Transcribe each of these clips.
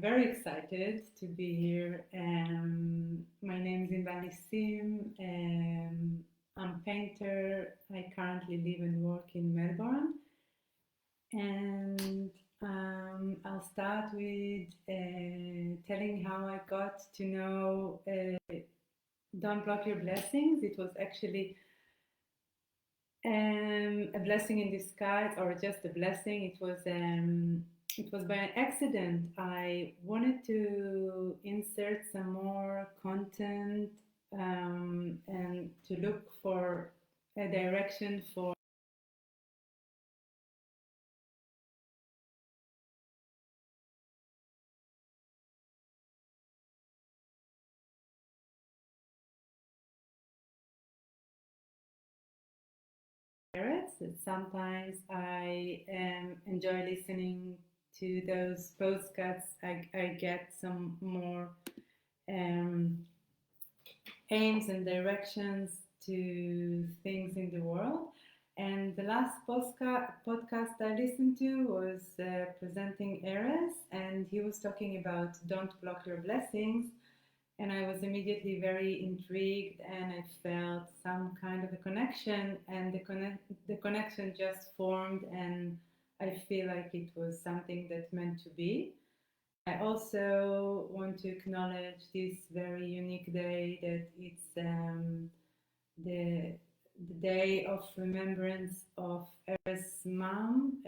very excited to be here. My name is Inbal Nissim. I'm a painter. I currently live and work in Melbourne. And I'll start with telling how I got to know Don't Block Your Blessings. It was actually a blessing in disguise, or just a blessing. It was by an accident. I wanted to insert some more content and to look for a direction for that sometimes I enjoy listening to those podcasts. I get some more aims and directions to things in the world. And the last podcast I listened to was presenting Arezu, and he was talking about Don't Block Your Blessings. And I was immediately very intrigued, and I felt some kind of a connection, and the connection just formed, and I feel like it was something that meant to be. I also want to acknowledge this very unique day, that it's the day of remembrance of Arezu's mom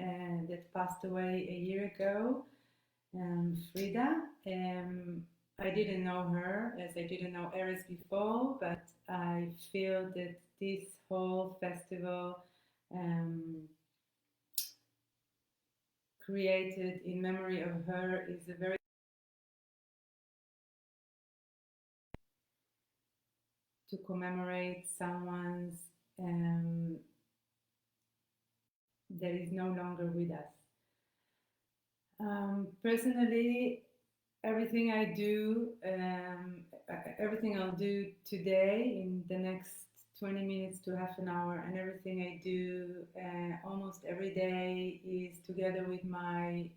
that passed away a year ago, Frida. I didn't know her, as I didn't know Arezu before, but I feel that this whole festival created in memory of her is a very to commemorate someone's that is no longer with us. Personally, everything I do, everything I'll do today in the next 20 minutes to half an hour, and everything I do almost every day is together with my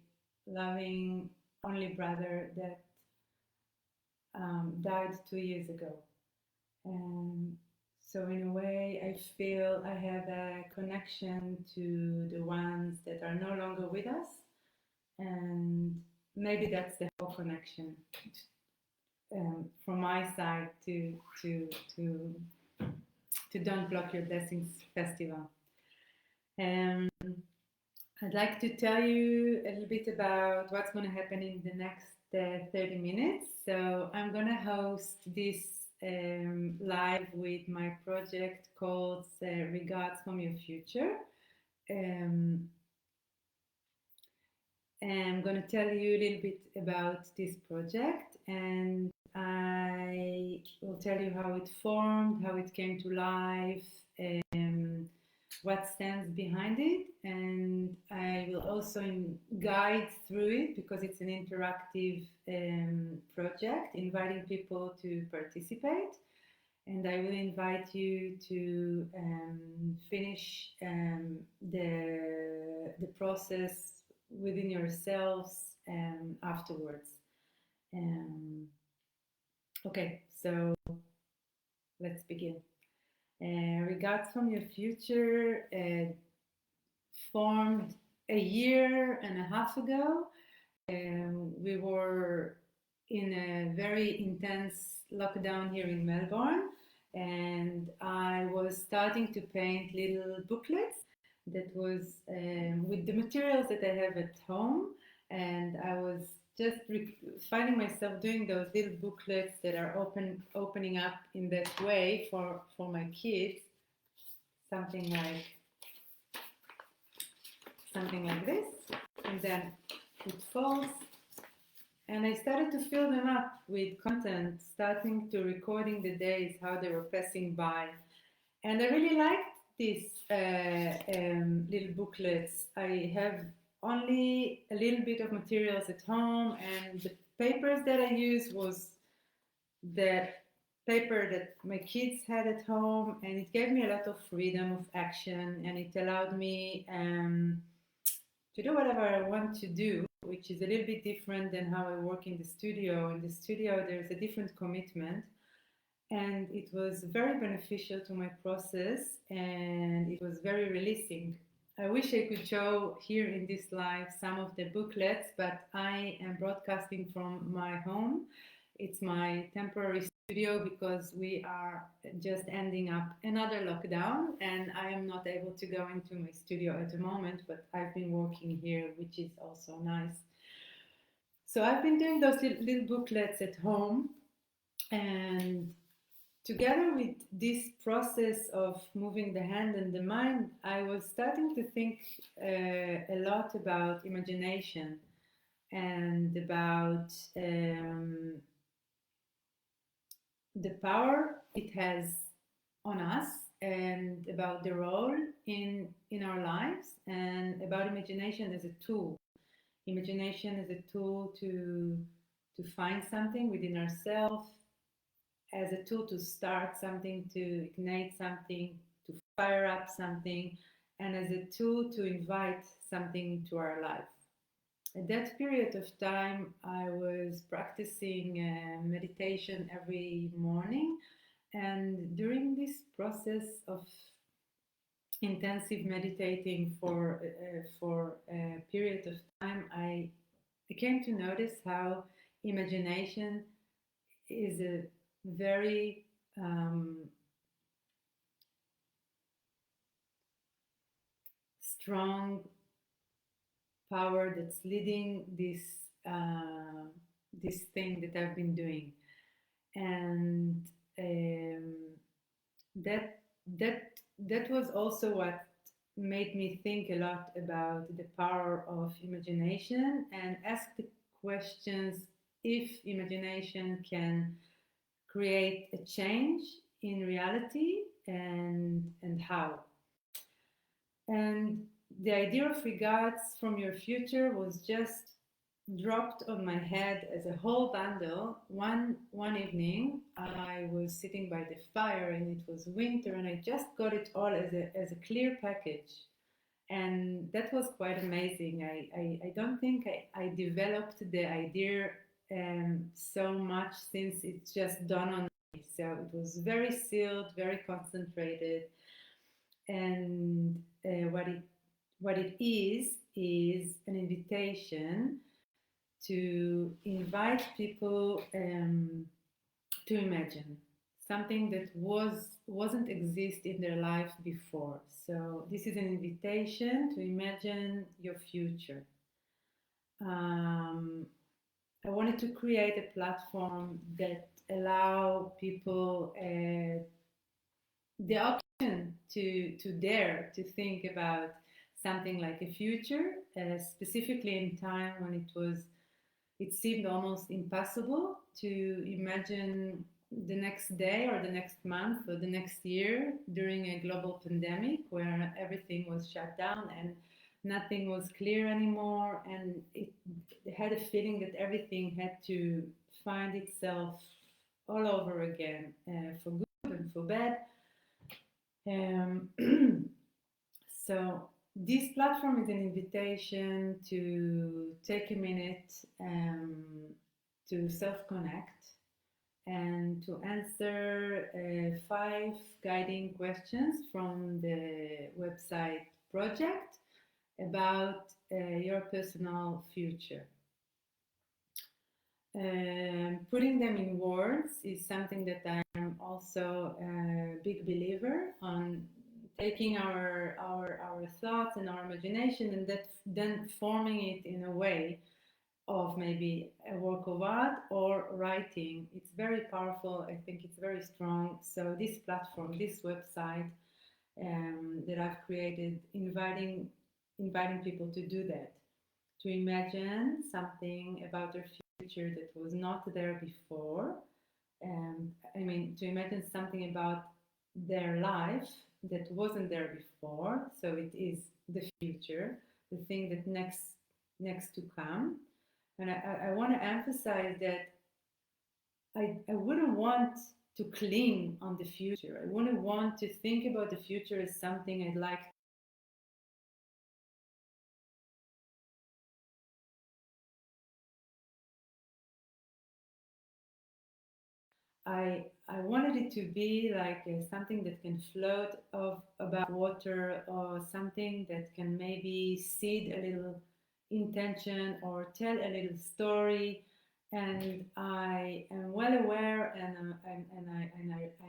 loving only brother that died 2 years ago. So in a way, I feel I have a connection to the ones that are no longer with us, and maybe that's the whole connection from my side to Don't Block Your Blessings Festival. I'd like to tell you a little bit about what's going to happen in the next 30 minutes. So I'm going to host this live with my project called Regards from Your Future. I'm going to tell you a little bit about this project, and I will tell you how it formed, how it came to life, what stands behind it, and I will also guide through it because it's an interactive project, inviting people to participate. And I will invite you to finish the process within yourselves afterwards. Okay, so let's begin. Regards from Your Future formed a year and a half ago. We were in a very intense lockdown here in Melbourne, and I was starting to paint little booklets that was with the materials that I have at home, and I was just finding myself doing those little booklets that are opening up in that way for my kids, something like this, and then it falls, and I started to fill them up with content, starting to recording the days, how they were passing by, and I really liked these little booklets. I have only a little bit of materials at home, and the papers that I used was the paper that my kids had at home, and it gave me a lot of freedom of action, and it allowed me to do whatever I want to do which is a little bit different than how I work in the studio. In the studio, there's a different commitment, and it was very beneficial to my process, and it was very releasing. I wish I could show here in this live some of the booklets, but I am broadcasting from my home. It's my temporary studio because we are just ending up another lockdown, and I am not able to go into my studio at the moment, but I've been working here, which is also nice. So I've been doing those little booklets at home, and together with this process of moving the hand and the mind, I was starting to think a lot about imagination and about the power it has on us, and about the role in our lives, and about imagination as a tool. Imagination as a tool to find something within ourselves, as a tool to start something, to ignite something, to fire up something, and as a tool to invite something to our life. At that period of time, I was practicing meditation every morning, and during this process of intensive meditating for a period of time, I came to notice how imagination is a very strong power that's leading this thing that I've been doing, and that was also what made me think a lot about the power of imagination, and ask the questions if imagination can create a change in reality, and how. And the idea of regards from your future was just dropped on my head as a whole bundle. One evening, I was sitting by the fire, and it was winter, and I just got it all as a clear package, and that was quite amazing. I don't think I developed the idea so much, since it just dawned on me. So it was very sealed, very concentrated, and what it is an invitation to invite people to imagine something that wasn't exist in their life before. So this is an invitation to imagine your future. I wanted to create a platform that allow people the option to dare to think about something like a future, specifically in time when it seemed almost impossible to imagine the next day or the next month or the next year during a global pandemic where everything was shut down and nothing was clear anymore, and it had a feeling that everything had to find itself all over again, for good and for bad. So this platform is an invitation to take a minute to self-connect and to answer 5 guiding questions from the website project about your personal future. Putting them in words is something that I'm also a big believer on, taking our thoughts and our imagination, and then forming it in a way of maybe a work of art or writing. It's very powerful. I think it's very strong. So this platform, this website that I've created, inviting people to do that, to imagine something about their future that was not there before. To imagine something about their life that wasn't there before. So it is the future, the thing that next to come. And I want to emphasize that I wouldn't want to cling on the future. I wouldn't want to think about the future as something I'd like I wanted it to be like something that can float off about water, or something that can maybe seed a little intention or tell a little story. And I am well aware, and I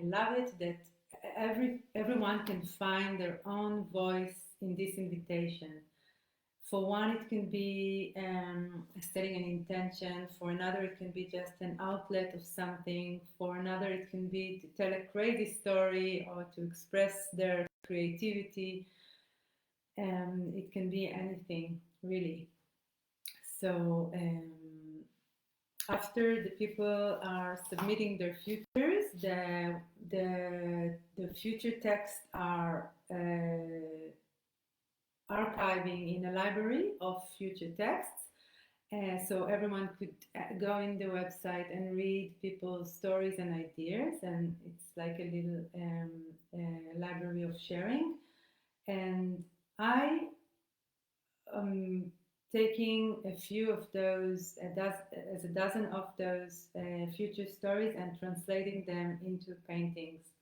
love it that everyone can find their own voice in this invitation. For one, it can be setting an intention. For another, it can be just an outlet of something. For another, it can be to tell a crazy story or to express their creativity. It can be anything, really. So after the people are submitting their futures, the future texts are archiving in a library of future texts. So everyone could go in the website and read people's stories and ideas, and it's like a little library of sharing. And I am taking a few of those, a dozen of those future stories, and translating them into paintings.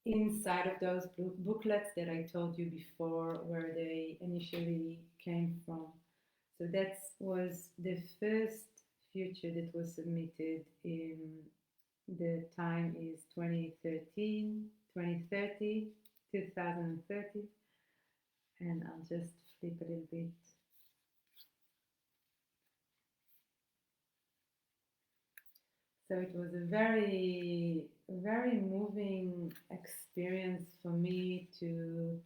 Inside of those booklets that I told you before, where they initially came from. So that was the first future that was submitted. In the time is 2030, and I'll just flip a little bit. So it was a very, very moving experience for me to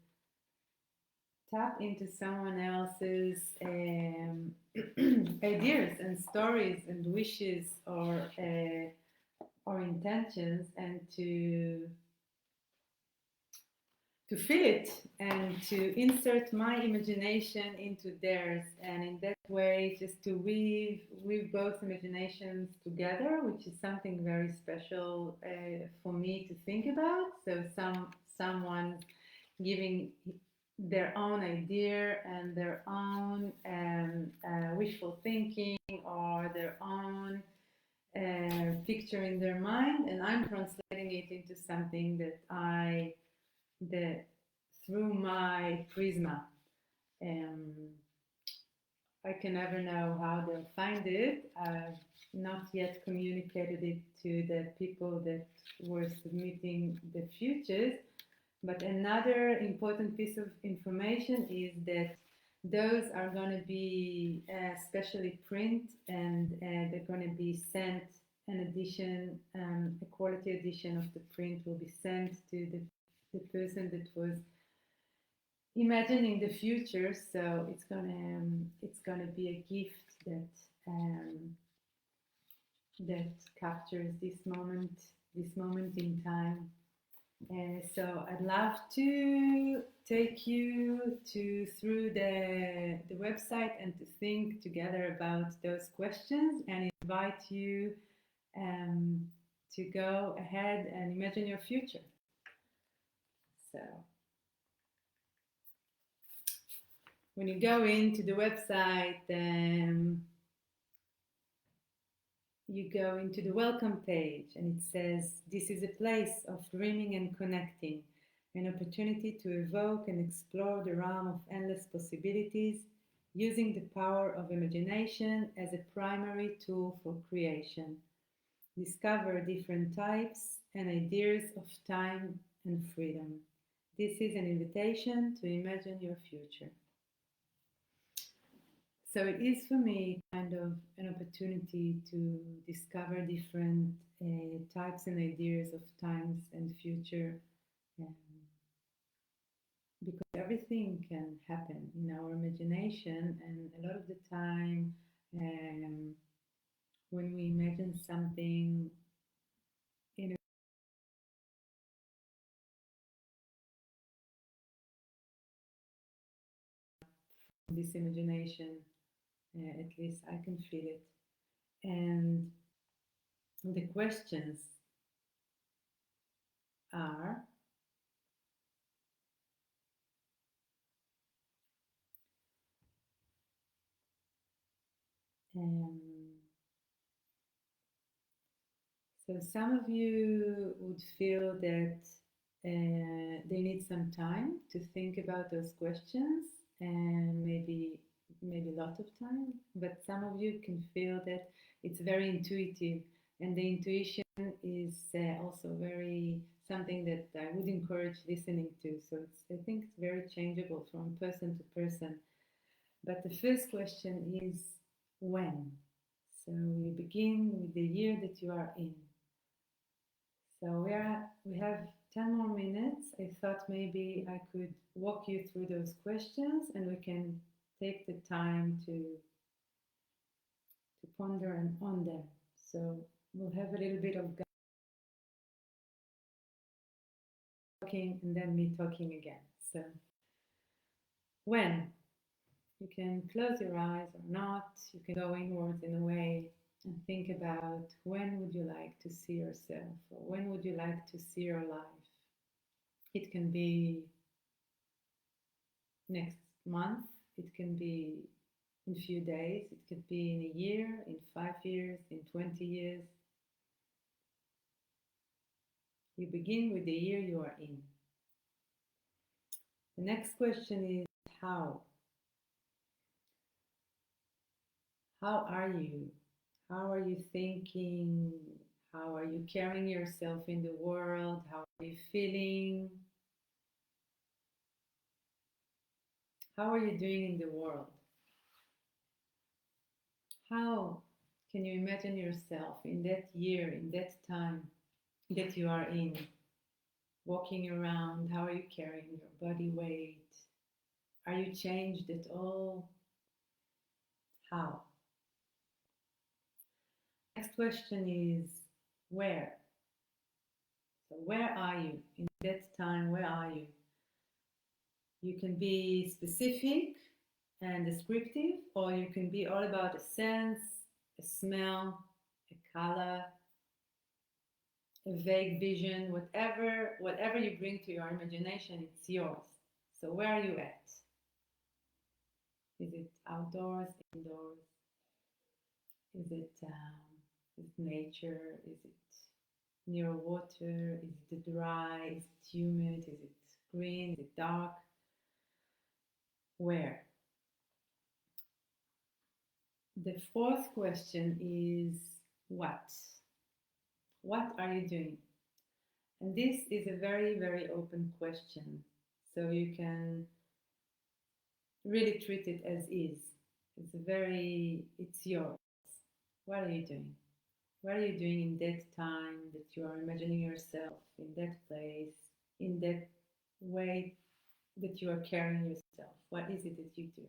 tap into someone else's ideas and stories and wishes, or intentions, and to feel it and to insert my imagination into theirs, and in that way just to weave both imaginations together, which is something very special for me to think about. So someone giving their own idea and their own wishful thinking, or their own picture in their mind, and I'm translating it into something that through my prisma. I can never know how they'll find it. I've not yet communicated it to the people that were submitting the futures. But another important piece of information is that those are going to be specially print, and they're going to be sent an edition, a quality edition of the print will be sent to the person that was imagining the future. So it's gonna be a gift that captures this moment in time. So I'd love to take you through the website and to think together about those questions, and invite you to go ahead and imagine your future. So when you go into the website, you go into the welcome page, and it says, "This is a place of dreaming and connecting, an opportunity to evoke and explore the realm of endless possibilities, using the power of imagination as a primary tool for creation. Discover different types and ideas of time and freedom. This is an invitation to imagine your future." So it is for me kind of an opportunity to discover different types and ideas of times and future, because everything can happen in our imagination, and a lot of the time when we imagine something in this imagination, at least I can feel it. And the questions are, So some of you would feel that they need some time to think about those questions, and maybe a lot of time. But some of you can feel that it's very intuitive, and the intuition is also very something that I would encourage listening to. So I think it's very changeable from person to person. But the first question is when. So we begin with the year that you are in. So we have 10 more minutes. I thought maybe I could walk you through those questions and we can take the time to ponder on them. So we'll have a little bit of talking and then me talking again. So when? You can close your eyes or not. You can go inwards in a way and think about when would you like to see yourself, or when would you like to see your life. It can be next month, it can be in a few days, it could be in a year, in 5 years, in 20 years. You begin with the year you are in. The next question is how? How are you? How are you thinking? How are you carrying yourself in the world? How are you feeling? How are you doing in the world? How can you imagine yourself in that year, in that time that you are in? Walking around, how are you carrying your body weight? Are you changed at all? How? Next question is where? So where are you in that time? Where are you? You can be specific and descriptive, or you can be all about a sense, a smell, a color, a vague vision, whatever you bring to your imagination, it's yours. So where are you at? Is it outdoors, indoors? Is it nature? Is it near water? Is it dry? Is it humid? Is it green? Is it dark? Where? The fourth question is what? What are you doing? And this is a very, very open question. So you can really treat it as is. It's yours. What are you doing? What are you doing in that time that you are imagining yourself in that place, in that way that you are carrying yourself? What is it that you do?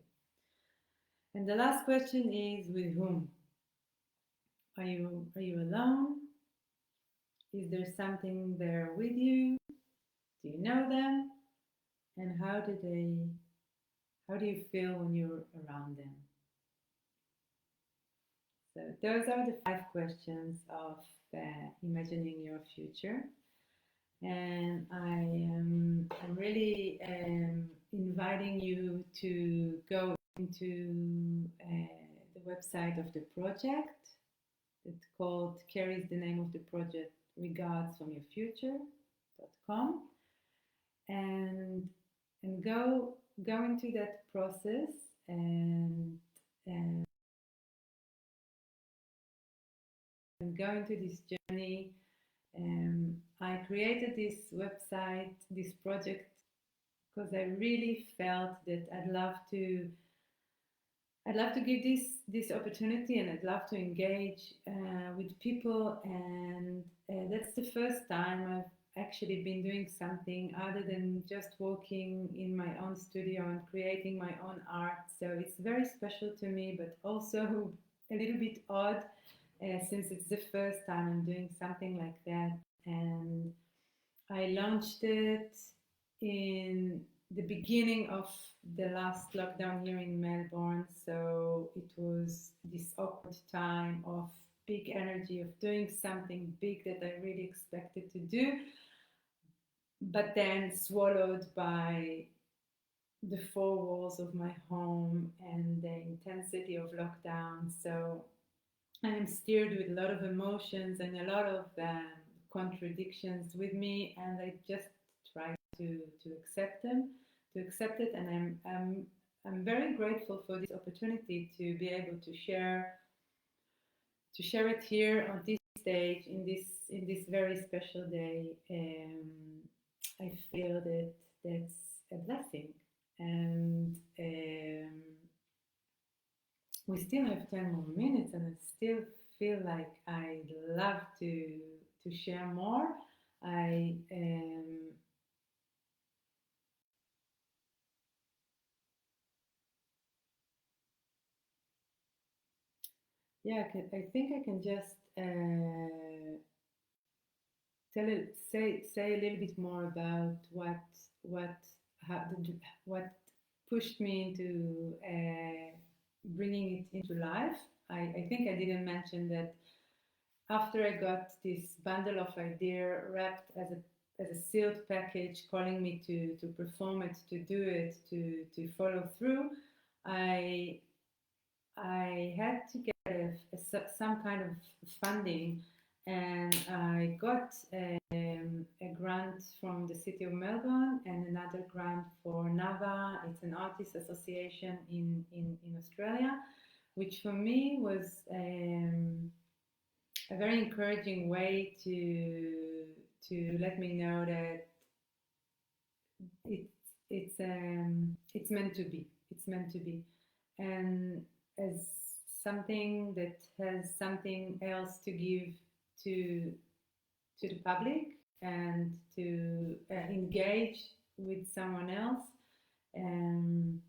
And the last question is with whom? Are you alone? Is there something there with you? Do you know them? And how do you feel when you're around them? So those are the 5 questions of imagining your future. And I'm really inviting you to go into the website of the project. It's called, carries the name of the project, regardsfromyourfuture.com, and go into that process and go into this journey. I created this website, this project, because I really felt that I'd love to give this opportunity, and I'd love to engage with people. And that's the first time I've actually been doing something other than just working in my own studio and creating my own art. So it's very special to me, but also a little bit odd since it's the first time I'm doing something like that. And I launched it in the beginning of the last lockdown here in Melbourne. So it was this awkward time of big energy of doing something big that I really expected to do, but then swallowed by the 4 walls of my home and the intensity of lockdown. So I'm steered with a lot of emotions and a lot of contradictions with me, and I just try to accept them, to accept it, and I'm very grateful for this opportunity to be able to share it here on this stage in this very special day. I feel that that's a blessing, and we still have 10 more minutes, and I still feel like I'd love to share more. I yeah, I think I can just say a little bit more about what how, what pushed me into bringing it into life. I think I didn't mention that after I got this bundle of idea wrapped as a sealed package, calling me to perform it, to do it, to follow through, I I had to get some kind of funding, and I got a grant from the city of Melbourne and another grant for NAVA. It's an artist association in Australia, which for me was a very encouraging way to let me know that it's it's meant to be. It's meant to be, and as something that has something else to give to to the public and to engage with someone else. Um,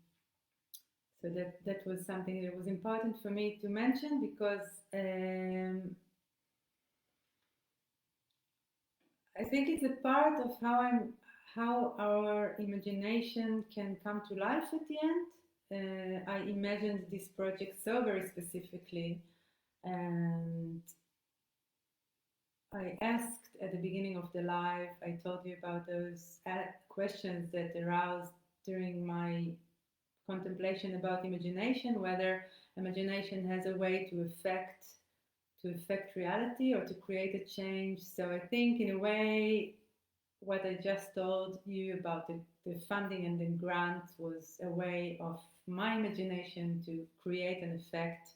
so that was something that was important for me to mention because I think it's a part of how our imagination can come to life at the end. I imagined this project so very specifically, and I asked at the beginning of the live, I told you about those questions that aroused during my contemplation about imagination, whether imagination has a way to affect reality or to create a change. So I think in a way what I just told you about the funding and the grant was a way of my imagination to create and affect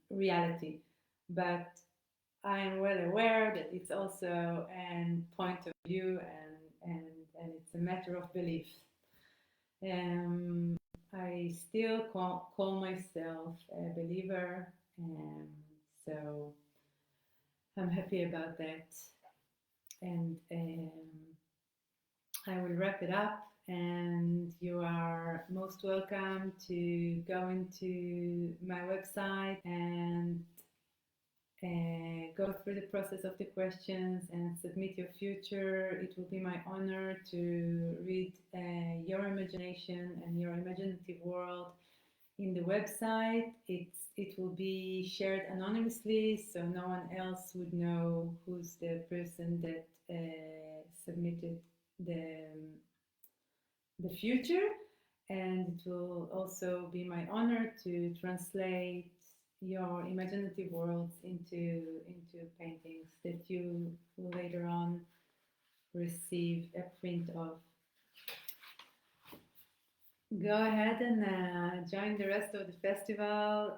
reality. But I am well aware that it's also a point of view and it's a matter of belief. I still call myself a believer, so I'm happy about that. And I will wrap it up, and you are most welcome to go into my website and go through the process of the questions and submit your future. It will be my honor to read your imagination and your imaginative world in the website. It will be shared anonymously, so no one else would know who's the person that submitted the future. And it will also be my honor to translate your imaginative worlds into paintings that you will later on receive a print of. Go ahead and join the rest of the festival.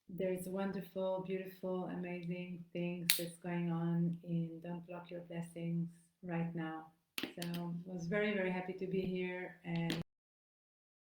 There's wonderful, beautiful, amazing things that's going on in Don't Block Your Blessings right now. So I was very, very happy to be here, and